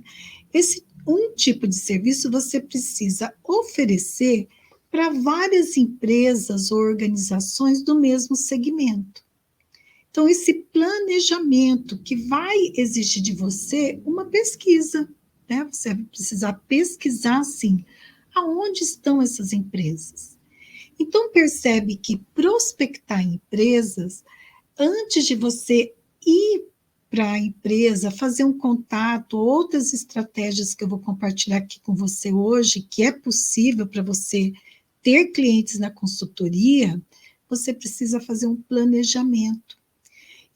né? Esse um tipo de serviço você precisa oferecer para várias empresas ou organizações do mesmo segmento. Então, esse planejamento que vai exigir de você uma pesquisa, né? Você vai precisar pesquisar, sim, aonde estão essas empresas. Então, percebe que prospectar empresas, antes de você ir para a empresa, fazer um contato, outras estratégias que eu vou compartilhar aqui com você hoje, que é possível para você ter clientes na consultoria, você precisa fazer um planejamento.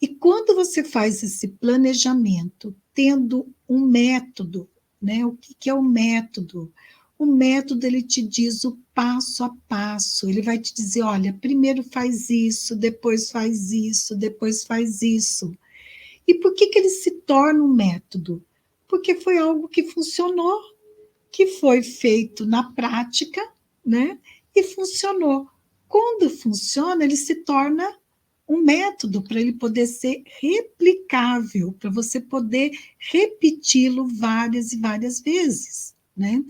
E quando você faz esse planejamento, tendo um método, né? O que é o método? O método, ele te diz o passo a passo, ele vai te dizer, olha, primeiro faz isso, depois faz isso, depois faz isso. E por que ele se torna um método? Porque foi algo que funcionou, que foi feito na prática, né? E funcionou. Quando funciona, ele se torna um método para ele poder ser replicável, para você poder repeti-lo várias e várias vezes, né?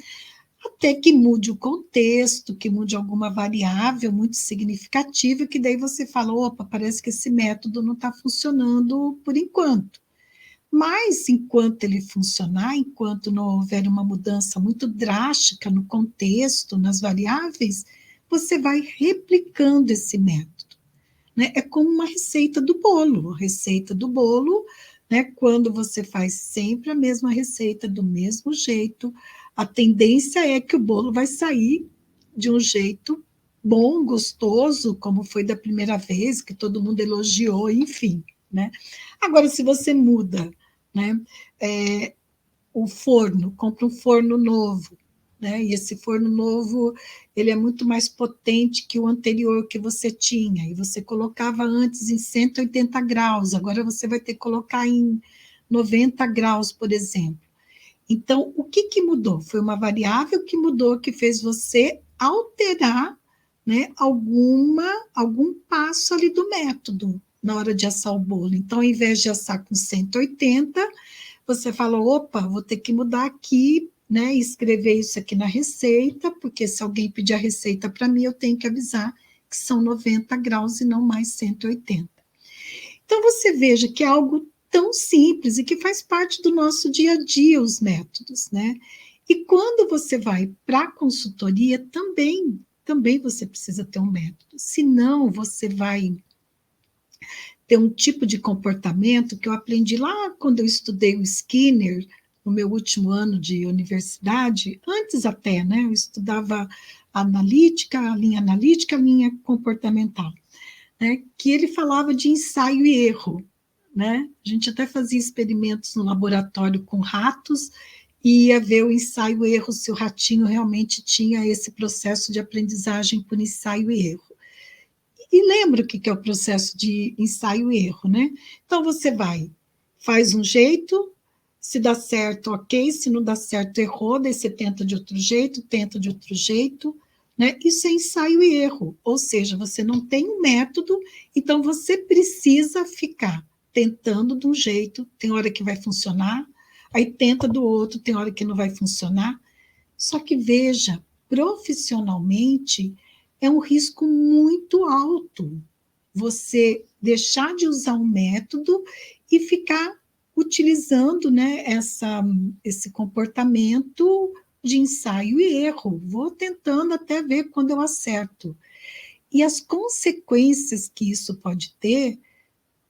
Até que mude o contexto, que mude alguma variável muito significativa, que daí você fala, opa, parece que esse método não está funcionando por enquanto. Mas, enquanto ele funcionar, enquanto não houver uma mudança muito drástica no contexto, nas variáveis, você vai replicando esse método, né? É como uma receita do bolo. A receita do bolo, né? Quando você faz sempre a mesma receita, do mesmo jeito, a tendência é que o bolo vai sair de um jeito bom, gostoso, como foi da primeira vez, que todo mundo elogiou, enfim, né? Agora, se você muda, né? O forno, compra um forno novo, né? E esse forno novo, ele é muito mais potente que o anterior que você tinha, e você colocava antes em 180 graus, agora você vai ter que colocar em 90 graus, por exemplo. Então, o que mudou? Foi uma variável que mudou, que fez você alterar, né, algum passo ali do método na hora de assar o bolo. Então, ao invés de assar com 180, você fala, opa, vou ter que mudar aqui, né, e escrever isso aqui na receita, porque se alguém pedir a receita para mim, eu tenho que avisar que são 90 graus e não mais 180. Então, você veja que é algo tão simples e que faz parte do nosso dia a dia, os métodos, né? E quando você vai para a consultoria, também você precisa ter um método, senão você vai ter um tipo de comportamento que eu aprendi lá quando eu estudei o Skinner, no meu último ano de universidade, antes até, né? Eu estudava a linha comportamental, né? Que ele falava de ensaio e erro, né? A gente até fazia experimentos no laboratório com ratos e ia ver o ensaio e erro, se o ratinho realmente tinha esse processo de aprendizagem por ensaio e erro. E lembra o que é o processo de ensaio e erro, né? Então você faz um jeito, se dá certo, ok, se não dá certo, errou, daí você tenta tenta de outro jeito, né? Isso é ensaio e erro, ou seja, você não tem um método, então você precisa ficar tentando de um jeito, tem hora que vai funcionar, aí tenta do outro, tem hora que não vai funcionar. Só que veja, profissionalmente, é um risco muito alto você deixar de usar um método e ficar utilizando, né, esse comportamento de ensaio e erro. Vou tentando até ver quando eu acerto. E as consequências que isso pode ter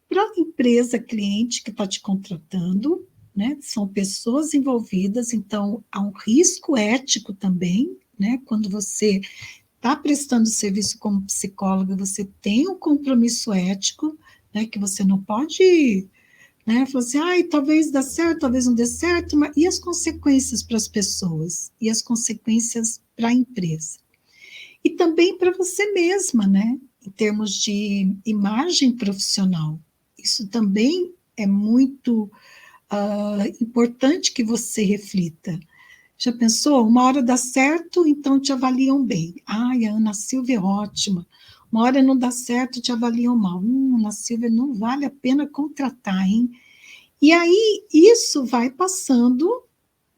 para a empresa cliente que está te contratando, né? São pessoas envolvidas, então há um risco ético também, né? Quando você está prestando serviço como psicóloga, você tem um compromisso ético, né? Que você não pode, né? Falar assim, ai, talvez dê certo, talvez não dê certo, mas e as consequências para as pessoas? E as consequências para a empresa? E também para você mesma, né? Em termos de imagem profissional. Isso também é muito importante que você reflita. Já pensou? Uma hora dá certo, então te avaliam bem. Ai, a Ana Silvia é ótima. Uma hora não dá certo, te avaliam mal. Ana Silvia, não vale a pena contratar, hein? E aí, isso vai passando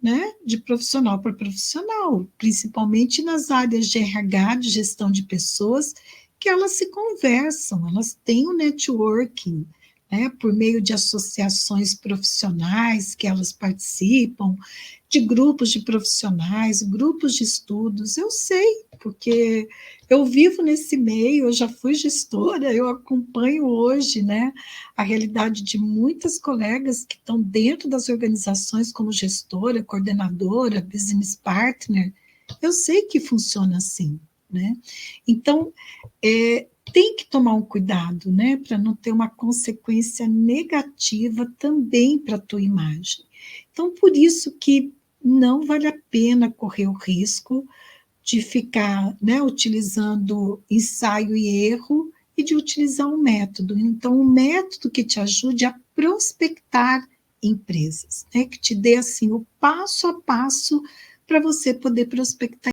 né, de profissional para profissional, principalmente nas áreas de RH, de gestão de pessoas, que elas se conversam, elas têm um networking, né, por meio de associações profissionais que elas participam, de grupos de profissionais, grupos de estudos. Eu sei, porque eu vivo nesse meio, eu já fui gestora, eu acompanho hoje, né, a realidade de muitas colegas que estão dentro das organizações como gestora, coordenadora, business partner. Eu sei que funciona assim, né? Então, tem que tomar um cuidado, né, para não ter uma consequência negativa também para a tua imagem. Então, por isso que não vale a pena correr o risco de ficar, né, utilizando ensaio e erro e de utilizar um método. Então, um método que te ajude a prospectar empresas, né, que te dê assim o passo a passo para você poder prospectar